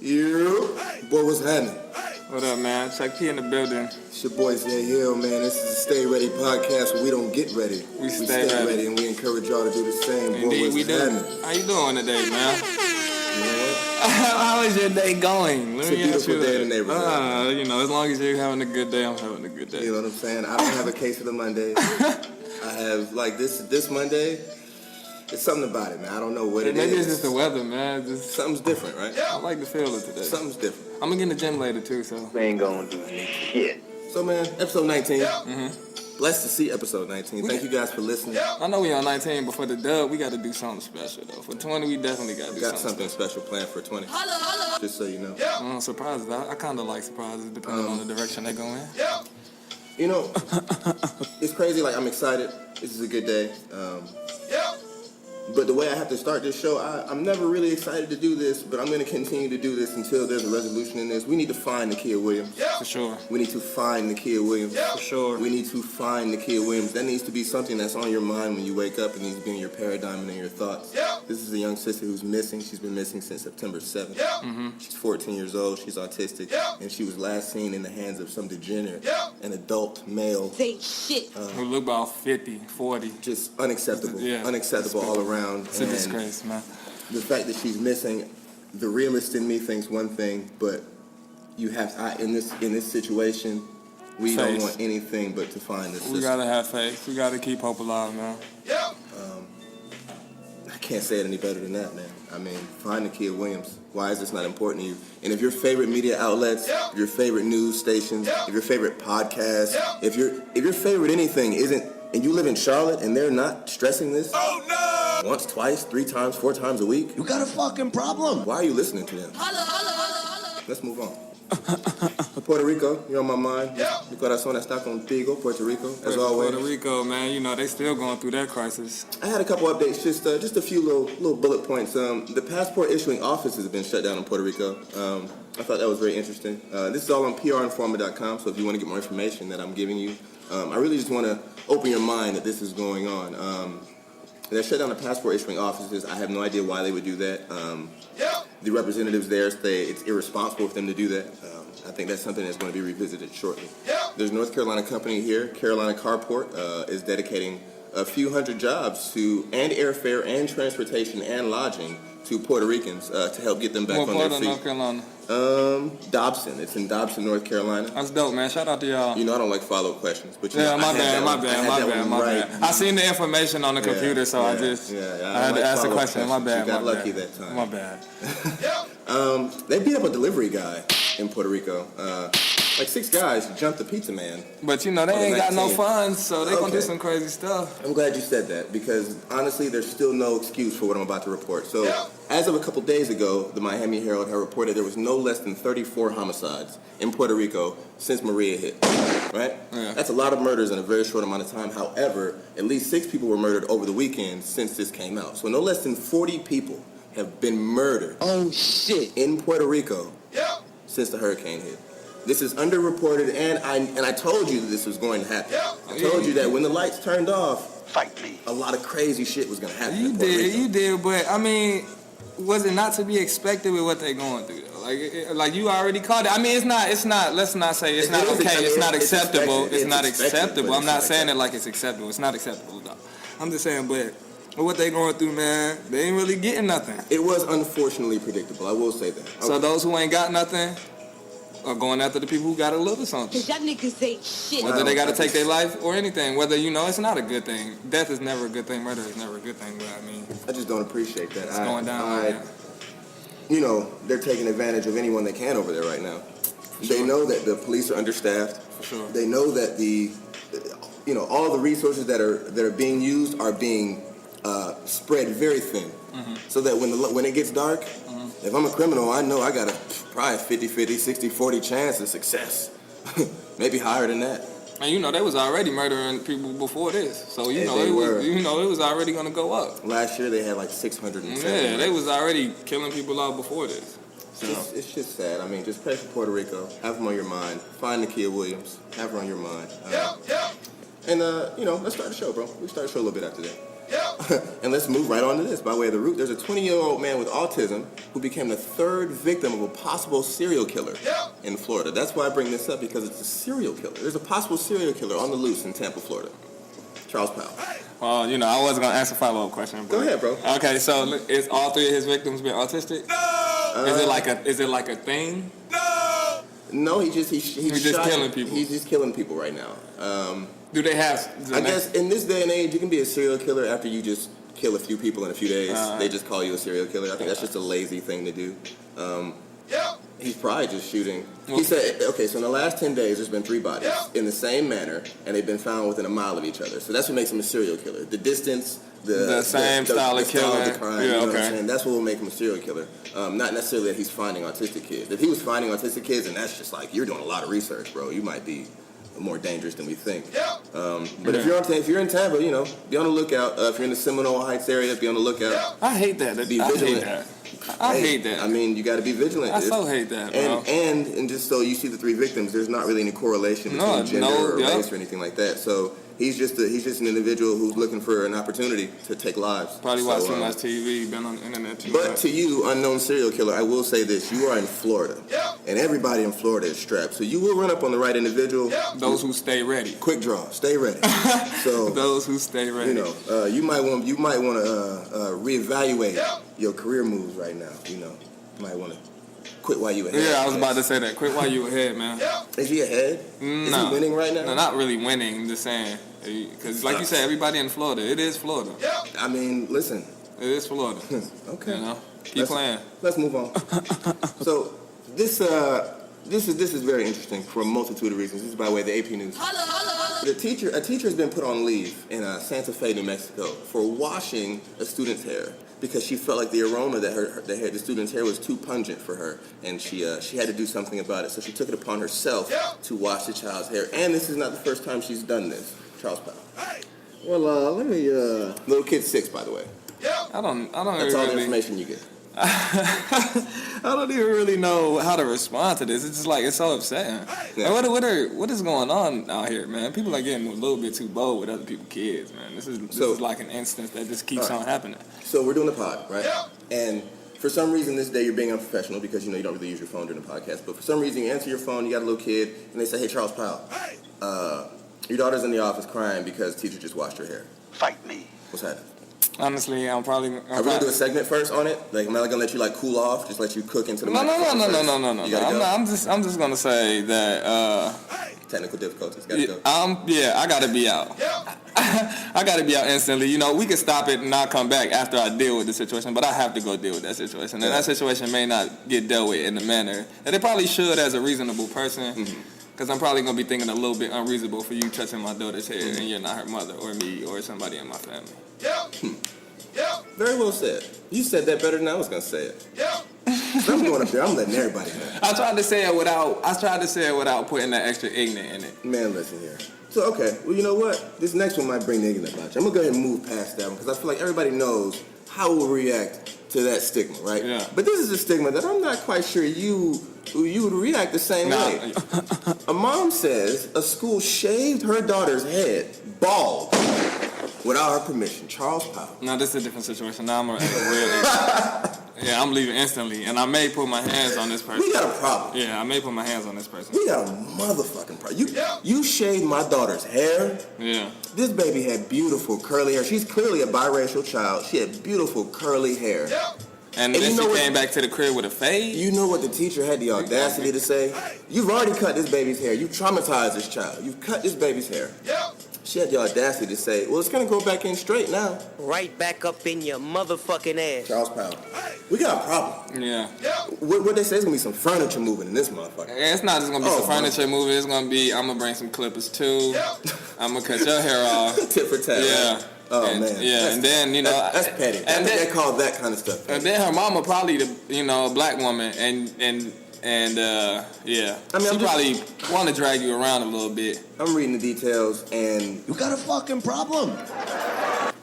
You, boy, what's happening? What up, man? Chuck P in the building. It's your boy Zay Hill, man. This is the Stay Ready podcast where we don't get ready. We stay ready. And we encourage y'all to do the same. Indeed, we do. How you doing today, man? You know what? How is your day going? It's a beautiful day in the neighborhood. As long as you're having a good day, I'm having a good day. You know what I'm saying? I don't have a case of the Monday. I have, like, this Monday. It's something about it, man. I don't know what it is. Maybe it's just the weather, man. Something's different, right? I like the feel of today. Something's different. I'm gonna get in the gym later, too, so. We ain't gonna do shit. So, man, episode 19. Mm-hmm. Blessed to see episode 19. Thank you guys for listening. I know we on 19, but for the dub, we got to do something special, though. For 20, we definitely got to do something special planned for 20. Just so you know. Surprises. I kind of like surprises, depending on the direction they go in. You know, it's crazy. Like, I'm excited. This is a good day. But the way I have to start this show, I'm never really excited to do this, but I'm going to continue to do this until there's a resolution in this. We need to find Nakia Williams. For sure. We need to find Nakia Williams. For sure. We need to find Nakia Williams. That needs to be something that's on your mind when you wake up. It needs to be in your paradigm and in your thoughts. This is a young sister who's missing. She's been missing since September 7th. She's 14 years old. She's autistic. And she was last seen in the hands of some degenerate, an adult male. Say shit. Who look about 50, 40. Just unacceptable. Unacceptable all around. It's a disgrace, man. The fact that she's missing, the realist in me thinks one thing, but you have in this situation, we don't want anything but to find this sister. We gotta have faith. We gotta keep hope alive, man. I can't say it any better than that, man. I mean, find Nakia Williams. Why is this not important to you? And if your favorite media outlets, if your favorite news stations, if your favorite podcast, if your favorite anything isn't, and you live in Charlotte and they're not stressing this, once, twice, 3 times, 4 times a week, You got a fucking problem. why are you listening to them? Let's move on. Puerto Rico, you're on my mind. Mi corazón está contigo, Puerto Rico, as always. Puerto Rico, man, you know, they still going through that crisis. I had a couple updates, just a few little bullet points. The passport issuing office has been shut down in Puerto Rico. I thought that was very interesting. This is all on prinformer.com, so if you want to get more information that I'm giving you, I really just want to open your mind that this is going on. They shut down the passport issuing offices. I have no idea why they would do that. The representatives there say it's irresponsible for them to do that. I think that's something that's going to be revisited shortly. There's a North Carolina company here, Carolina Carport, is dedicating a few hundred jobs to, and airfare and transportation and lodging to Puerto Ricans to help get them back on their feet. North Carolina? Dobson. It's in Dobson, North Carolina. That's dope, man. Shout out to y'all. You know I don't like follow-up questions, but my bad. I seen the information on the computer, so I had to ask the question. My bad. You got lucky that time. My bad. They beat up a delivery guy in Puerto Rico. Like 6 guys jumped the pizza man. But you know, they ain't got no funds, so they gonna do some crazy stuff. I'm glad you said that, because honestly, there's still no excuse for what I'm about to report. So, as of a couple days ago, the Miami Herald had reported there was no less than 34 homicides in Puerto Rico since Maria hit, right? Yeah. That's a lot of murders in a very short amount of time. However, at least 6 people were murdered over the weekend since this came out. So no less than 40 people have been murdered in Puerto Rico since the hurricane hit. This is underreported, and I told you that this was going to happen. I told you that when the lights turned off, Fight me. a lot of crazy shit was going to happen in Puerto Rico. You did, but I mean, was it not to be expected with what they're going through, though? Like you already called it. I mean, it's not, let's not say it's not okay, it's not acceptable. It's not acceptable. I'm not saying it like it's acceptable. It's not acceptable, though. I'm just saying, but what they going through, man, they ain't really getting nothing. It was unfortunately predictable, I will say that. Okay. So those who ain't got nothing are going after the people who got a little something. Cause y'all niggas ain't shit. Whether they got to take their life or anything, whether, you know, it's not a good thing. Death is never a good thing. Murder is never a good thing, but I mean, I just don't appreciate that. It's going down. You know, they're taking advantage of anyone they can over there right now. They know that the police are understaffed. For sure. They know that all the resources that are being used are being spread very thin, so that when it gets dark, if I'm a criminal, I know I got a probably 50-50, 60-40 chance of success, maybe higher than that. And you know, they was already murdering people before this, so it was already gonna go up. Last year they had like 670. Yeah, they was already killing people out before this. So it's just sad. I mean, just pray for Puerto Rico. Have them on your mind. Find Nakia Williams. Have her on your mind. And let's start the show, bro. We'll start the show a little bit after that. And let's move right on to this. By way of the root, there's a 20-year-old man with autism who became the third victim of a possible serial killer in Florida. That's why I bring this up, because it's a serial killer. There's a possible serial killer on the loose in Tampa, Florida. Charles Powell. Well, you know, I was gonna ask a follow-up question. Go ahead, bro. Okay, so is all three of his victims been autistic? No. Is it like a thing? No, he's just killing people. He's just killing people right now. Do they have? I guess in this day and age, you can be a serial killer after you just kill a few people in a few days. They just call you a serial killer. I think that's just a lazy thing to do. He's probably just shooting. He said, okay, so in the last 10 days, there's been 3 bodies in the same manner, and they've been found within a mile of each other. So that's what makes him a serial killer. The distance, the style of killing, the crime. You know what I'm saying? That's what will make him a serial killer. Not necessarily that he's finding autistic kids. If he was finding autistic kids, and that's just like, you're doing a lot of research, bro. You might be more dangerous than we think. But if you're in Tampa, you know, be on the lookout. If you're in the Seminole Heights area, be on the lookout. I hate that. Be vigilant. I hate that. I mean, you got to be vigilant. I so hate that, bro. And just so you see the 3 victims, there's not really any correlation between gender or race or anything like that. So he's just an individual who's looking for an opportunity to take lives. Probably watched too much TV, been on the internet too much. But to you, unknown serial killer, I will say this: you are in Florida, and everybody in Florida is strapped. So you will run up on the right individual. Those who stay ready. Quick draw, stay ready. So those who stay ready. You know, you might want to reevaluate your career moves right now. You know, you might want to quit while you ahead. Yeah, I was about to say that. Quit while you ahead, man. Is he ahead? Is he winning right now? No, not really winning. I'm just saying. Because like you said, everybody in Florida. It is Florida. I mean, listen. It is Florida. Okay. You know? Keep playing. Let's move on. So, this is very interesting for a multitude of reasons. This is by way of the AP News. A teacher has been put on leave in Santa Fe, New Mexico, for washing a student's hair because she felt like the aroma that the student's hair was too pungent for her, and she had to do something about it. So she took it upon herself to wash the child's hair. And this is not the first time she's done this. Charles Powell. Well, let me. Little kid's 6, by the way. I don't. That's all the information you get. I don't even really know how to respond to this. It's just like, it's so upsetting. Yeah. Like, what is going on out here, man? People are getting a little bit too bold with other people's kids, man. This is like an instance that just keeps on happening. So we're doing the pod, right? And for some reason this day you're being unprofessional because you know you don't really use your phone during the podcast. But for some reason you answer your phone, you got a little kid, and they say, "Hey, Charles Powell, your daughter's in the office crying because teacher just washed her hair. Fight me." What's happening? Honestly, I'm probably. Are we gonna do a segment first on it? Like, am I gonna let you like cool off? Just let you cook into the No. You gotta go? I'm just gonna say that. Technical difficulties. Gotta go. I gotta be out. I gotta be out instantly. You know, we can stop it and not come back after I deal with the situation, but I have to go deal with that situation. And that situation may not get dealt with in the manner that it probably should as a reasonable person. Because I'm probably going to be thinking a little bit unreasonable for you touching my daughter's hair and you're not her mother or me or somebody in my family. Very well said. You said that better than I was going to say it. I'm going up there. I'm letting everybody know. I tried to say it without putting that extra ignorant in it. Man, listen here. So, okay. Well, you know what? This next one might bring the ignorant about you. I'm going to go ahead and move past that one because I feel like everybody knows how we'll react to that stigma, right? Yeah. But this is a stigma that I'm not quite sure you would react the same way. A mom says a school shaved her daughter's head bald without her permission. Charles Powell. No, this is a different situation. Now I'm a real Yeah, I'm leaving instantly, and I may put my hands on this person. We got a problem. Yeah, I may put my hands on this person. We got a motherfucking problem. You shaved my daughter's hair. Yeah. This baby had beautiful curly hair. She's clearly a biracial child. She had beautiful curly hair. And then she came back to the crib with a fade? You know what the teacher had the audacity to say? You've already cut this baby's hair. You traumatized this child. You've cut this baby's hair. She had the audacity to say, well, it's going to go back in straight now. Right back up in your motherfucking ass. Charles Powell. We got a problem. Yeah. What they say is going to be some furniture moving in this motherfucker. It's not just going to be some furniture moving. It's going to be, I'm going to bring some clippers too. I'm going to cut your hair off. Tit for tat. Yeah. Oh, man. Yeah, and then, you know. That's petty. And they call that kind of stuff petty. And then her mama probably, a black woman, and yeah. I mean, she probably want to drag you around a little bit. I'm reading the details, and You got a fucking problem.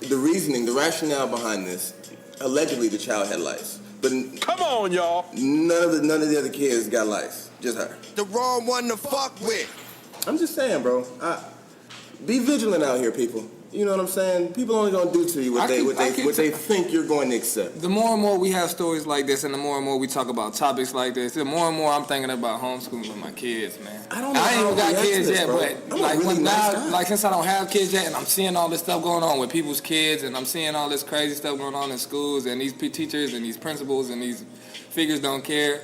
the reasoning, the rationale behind this, allegedly the child had lice. But Come on, y'all. none of the other kids got lice. Just her. The wrong one to fuck with. I'm just saying, bro. Be vigilant out here, people. You know what I'm saying? People only gonna do to you what they think you're going to accept. The more and more we have stories like this, and the more and more we talk about topics like this, the more and more I'm thinking about homeschooling with my kids, man. I don't know. I ain't even got kids yet, bro. but I'm like a really nice guy. like since I don't have kids yet, and I'm seeing all this stuff going on with people's kids, and I'm seeing all this crazy stuff going on in schools, and these teachers and these principals and these figures don't care.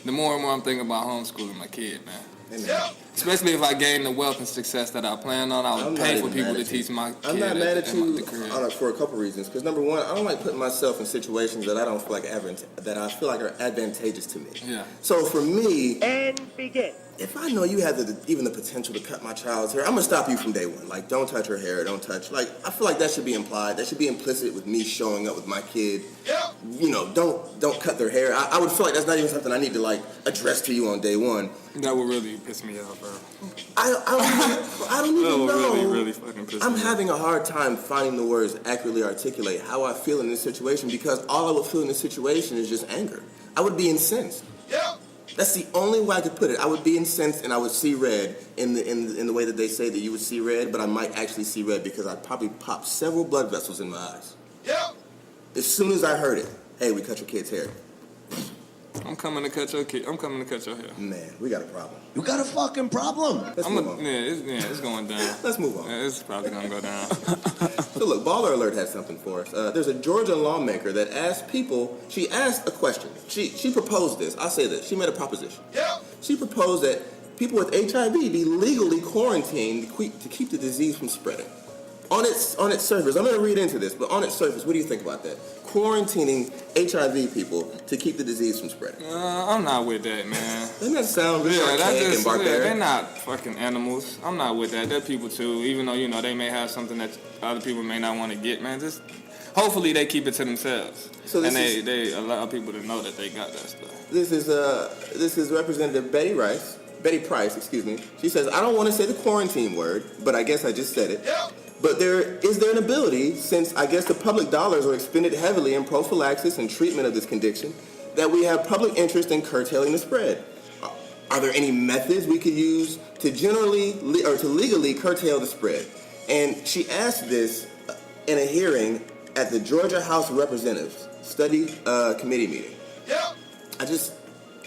The more and more I'm thinking about homeschooling my kid, man. Amen. Especially if I gain the wealth and success that I plan on, I would pay for people to teach my kid. I'm not mad at you career. for a couple reasons. Because number one, I don't like putting myself in situations that I don't feel like are advantageous to me. Yeah. So for me, And begin. if I know you have even the potential to cut my child's hair, I'm gonna stop you from day one. Like, don't touch her hair. Don't touch. Like, I feel like that should be implied. That should be implicit with me showing up with my kid. Yeah. You know, don't cut their hair. I would feel like that's not even something I need to like address to you on day one. That would really piss me off, bro. I don't even That would know. really fucking piss me I'm off. having a hard time finding the words to accurately articulate how I feel in this situation because all I would feel in this situation is just anger. I would be incensed. Yeah. That's the only way I could put it. I would be incensed and I would see red in the way that they say that you would see red, but I might actually see red because I'd probably pop several blood vessels in my eyes. Yeah. As soon as I heard it, hey, we cut your kid's hair. I'm coming to cut your kid. I'm coming to cut your hair. Man, we got a problem. You got a fucking problem. Let's move on. It's going down. Let's move on. Yeah, it's probably gonna go down. So look, Baller Alert has something for us. There's a Georgia lawmaker that asked people, she asked a question. She proposed this. I'll say this. She made a proposition. Yeah. She proposed that people with HIV be legally quarantined to keep the disease from spreading. On its surface, I'm going to read into this, but on its surface, what do you think about that? Quarantining HIV people to keep the disease from spreading. I'm not with that, man. Doesn't that sound really archaic and barbaric? They're not fucking animals. I'm not with that. They're people too, even though, you know, they may have something that other people may not want to get, man. Just hopefully they keep it to themselves. So they allow people to know that they got that stuff. This is Representative Betty Price, excuse me. She says, I don't want to say the quarantine word, but I guess I just said it. Yeah. But is there an ability, since I guess the public dollars are expended heavily in prophylaxis and treatment of this condition, that we have public interest in curtailing the spread? Are there any methods we could use to legally curtail the spread? And she asked this in a hearing at the Georgia House of Representatives study committee meeting. Yeah.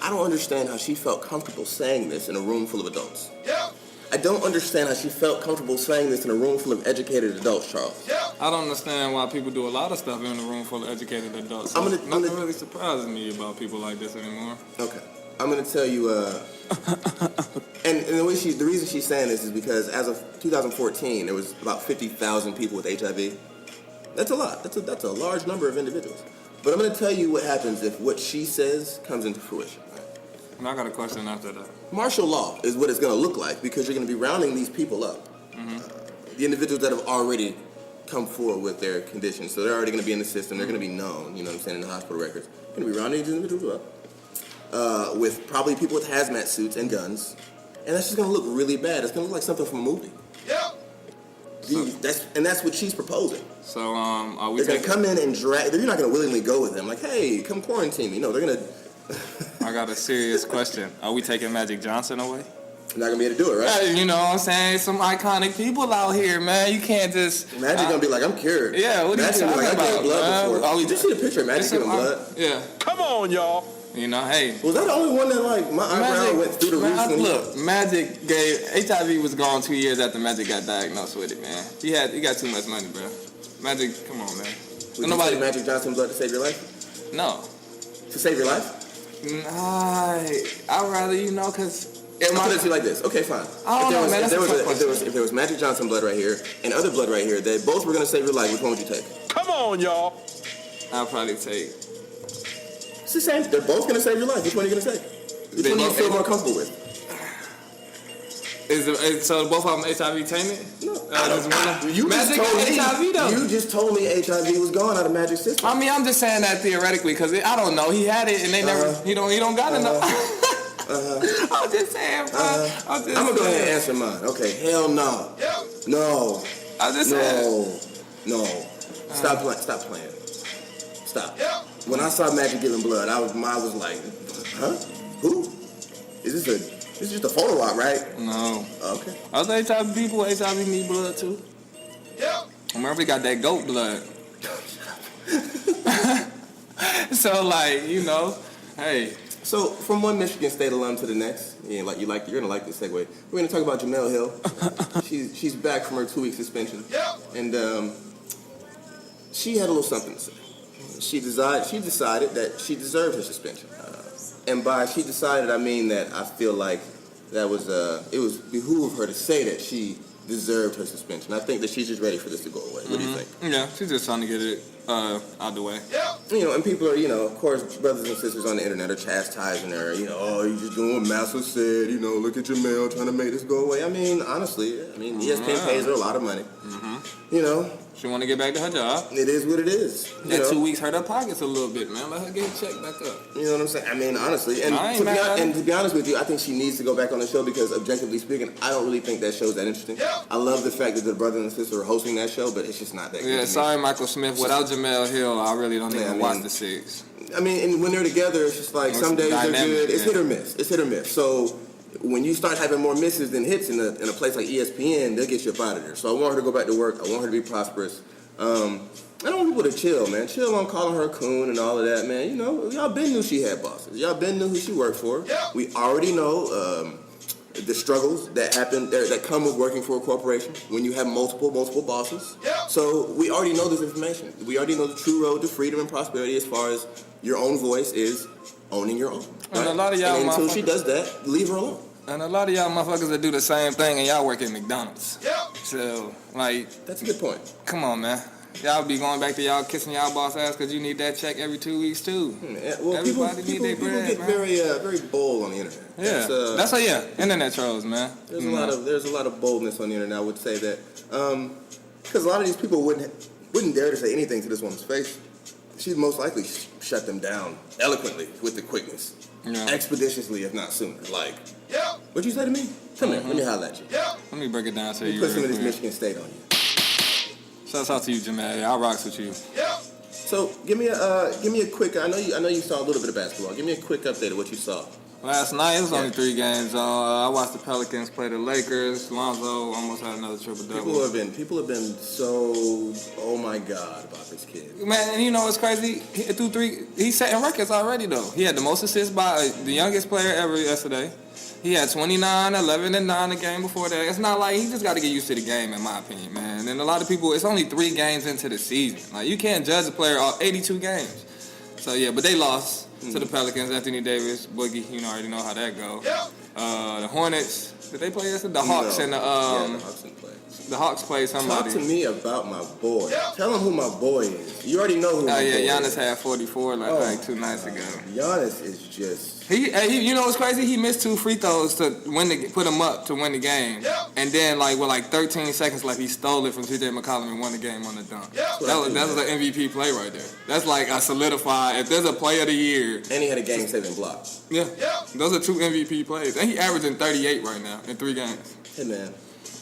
I don't understand how she felt comfortable saying this in a room full of adults. Yeah. I don't understand how she felt comfortable saying this in a room full of educated adults, Charles. Yeah. I don't understand why people do a lot of stuff in a room full of educated adults. Nothing really surprises me about people like this anymore. Okay. I'm going to tell you, and the reason she's saying this is because as of 2014, there was about 50,000 people with HIV. That's a lot. That's a large number of individuals. But I'm going to tell you what happens if what she says comes into fruition. And I got a question after that. Martial law is what it's going to look like because you're going to be rounding these people up. Mm-hmm. The individuals that have already come forward with their conditions. So they're already going to be in the system. They're going to be known, you know what I'm saying, in the hospital records. You're going to be rounding these individuals up with probably people with hazmat suits and guns. And that's just going to look really bad. It's going to look like something from a movie. Yeah. That's what she's proposing. So, they're going to come in and drag. You're not going to willingly go with them. Like, hey, come quarantine me. No, they're going to. I got a serious question. Are we taking Magic Johnson away? You're not going to be able to do it, right? You know what I'm saying? Some iconic people out here, man. You can't just... Magic going to be like, I'm cured. Yeah, what are you talking about? I gave blood before. Did you see the picture of Magic giving blood? Yeah. Come on, y'all. You know, hey. Was that the only one that, like, my eyebrow went through the roof? Look, Magic HIV was gone 2 years after Magic got diagnosed with it, man. He got too much money, bro. Magic, come on, man. Would you take Magic Johnson blood to save your life? No. To save your life? Nah, I'd rather, you know, because... I'll put it to you like this. Okay, fine. I don't know, man. If there was Magic Johnson blood right here and other blood right here, they both were going to save your life, which one would you take? Come on, y'all. I'll probably take... It's the same. They're both going to save your life. Which one are you going to take? Which one do you feel more comfortable with? So both of them HIV tainted? No. You just told me HIV was gone out of Magic's system. I mean, I'm just saying that theoretically because I don't know. He had it and they never. He don't got enough. I'm just saying, bro. I'm gonna go ahead and answer mine. Okay, hell no. No. I'm just saying. No. Stop playing. Stop. When I saw Magic giving blood, I was like, huh? Who? Is this just a photo op, right? No. Okay. Other HIV people with HIV need blood too. Yeah. Remember, he got that goat blood. So, like, you know, hey. So, from one Michigan State alum to the next, you're gonna like this segue. We're gonna talk about Jemele Hill. She's back from her 2-week suspension, and she had a little something to say. She decided that she deserved her suspension, and by she decided, I mean that I feel like that was it was behoove of her to say that she deserved her suspension. I think that she's just ready for this to go away. What do you think? Yeah, she's just trying to get it out the way. You know, and people are, of course, brothers and sisters on the internet are chastising her. Oh, you just doing what Massa said. Look at Jemele trying to make this go away. I mean, honestly, ESPN pays her a lot of money. She want to get back to her job. It is what it is. That 2 weeks hurt her pockets a little bit, man. Let her get her check back up. You know what I'm saying? I mean, honestly, and to be honest with you, I think she needs to go back on the show because, objectively speaking, I don't really think that show's that interesting. I love the fact that the brother and sister are hosting that show, but it's just not that good. Yeah, sorry, Michael Smith. Without Jemele Hill, I really don't even watch the six. I mean, and when they're together, it's just like some days they're good. It's hit or miss. It's hit or miss. So when you start having more misses than hits in a place like ESPN, they'll get you up out of there. So I want her to go back to work. I want her to be prosperous. I don't want people to chill, man. Chill on calling her a coon and all of that, man. Y'all been knew she had bosses. Y'all been knew who she worked for. We already know the struggles that happen that come with working for a corporation when you have multiple bosses. So we already know this information. We already know the true road to freedom and prosperity as far as your own voice is owning your own. Right? And a lot of y'all and until she does that, leave her alone. And a lot of y'all motherfuckers that do the same thing and y'all work at McDonald's. So, like... That's a good point. Come on, man. Y'all be going back to y'all kissing y'all boss ass because you need that check every 2 weeks, too. Well, Everybody need their bread, get man. very bold on the internet. Yeah, that's internet trolls, man. There's a lot of boldness on the internet. I would say that because a lot of these people wouldn't dare to say anything to this woman's face. She'd most likely shut them down eloquently with the quickness, expeditiously, if not sooner. Like, what'd you say to me? Come here, let me holler at you. Let me break it down to you. Put some of this Michigan State on you. Shouts out to you, Jemele. I rocks with you. So give me a quick. I know you saw a little bit of basketball. Give me a quick update of what you saw. Last night, it was only 3 games. I watched the Pelicans play the Lakers. Lonzo almost had another triple-double. People have been so, oh my God, about this kid. Man, and you know what's crazy? He's setting records already, though. He had the most assists by the youngest player ever yesterday. He had 29, 11, and 9 the game before that. It's not like he just got to get used to the game, in my opinion, man. And a lot of people, it's only 3 games into the season. Like, you can't judge a player off 82 games. So, yeah, but they lost to the Pelicans. Anthony Davis, Boogie, I already know how that go. The Hornets, did they play yesterday? The Hawks and the Hawks didn't play. The Hawks played somebody. Talk to me about my boy. Tell him who my boy is. You already know who my boy is. Giannis had 44 like 2 nights ago. Giannis is just... He, you know what's crazy? He missed 2 free throws to put him up to win the game. And then, with 13 seconds left, he stole it from C.J. McCollum and won the game on the dunk. That was an MVP play right there. That's like a solidified, if there's a play of the year. And he had a game-saving block. Yeah. Those are 2 MVP plays. And he averaging 38 right now in 3 games. Hey, man.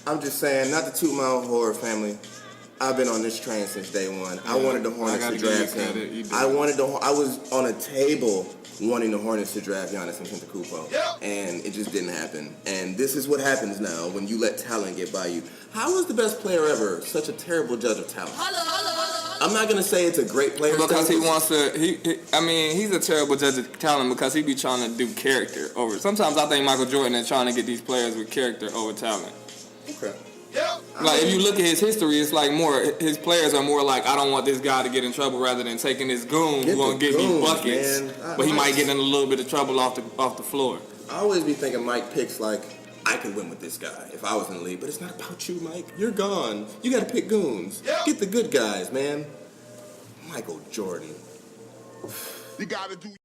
I'm just saying, not to toot my own horror family, I've been on this train since day one. I wanted the Hornets to draft him. I was on a table wanting the Hornets to draft Giannis Antetokounmpo, and it just didn't happen. And this is what happens now when you let talent get by you. How is the best player ever such a terrible judge of talent? I'm not gonna say it's a great player because he wants to. He's a terrible judge of talent because he be trying to do character over. Sometimes I think Michael Jordan is trying to get these players with character over talent. Okay. If you look at his history, it's like his players are more like, I don't want this guy to get in trouble rather than taking this goon who's going to get me buckets. But he might get in a little bit of trouble off the floor. I always be thinking Mike picks I could win with this guy if I was in the league. But it's not about you, Mike. You're gone. You got to pick goons. Get the good guys, man. Michael Jordan. You got to do